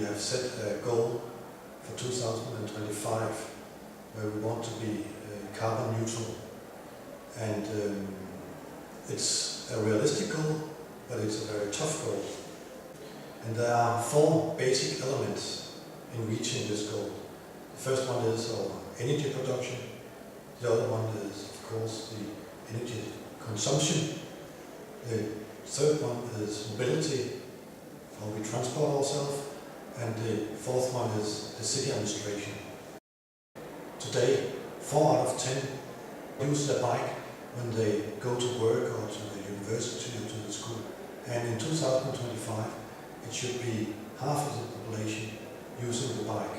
we have set a goal for 2025 where we want to be carbon neutral. And it's a realistic goal, but it's a very tough goal. And there are 4 basic elements in reaching this goal. The first one is our energy production. The other one is, of course, the energy consumption. The third one is mobility, how we transport ourselves. And the fourth one is the city administration. Today, 4 out of 10 use their bike when they go to work or to the university or to the school. And in 2025, it should be half of the population using the bike.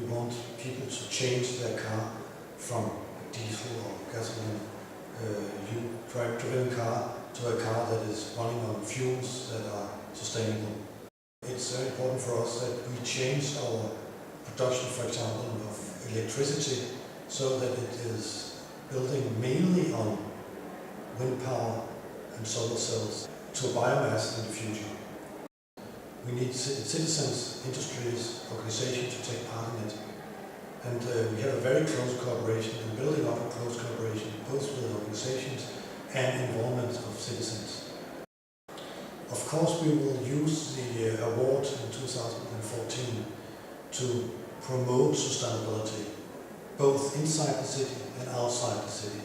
We want people to change their car from a diesel or gasoline driven car to a car that is running on fuels that are sustainable. It's very important for us that we change our production, for example, of electricity so that it is building mainly on wind power and solar cells to biomass in the future. We need citizens, industries, organizations to take part in it. And we have a very close cooperation and building up a close cooperation both with organizations and involvement of citizens. Of course, we will use the award in 2014 to promote sustainability, both inside the city and outside the city.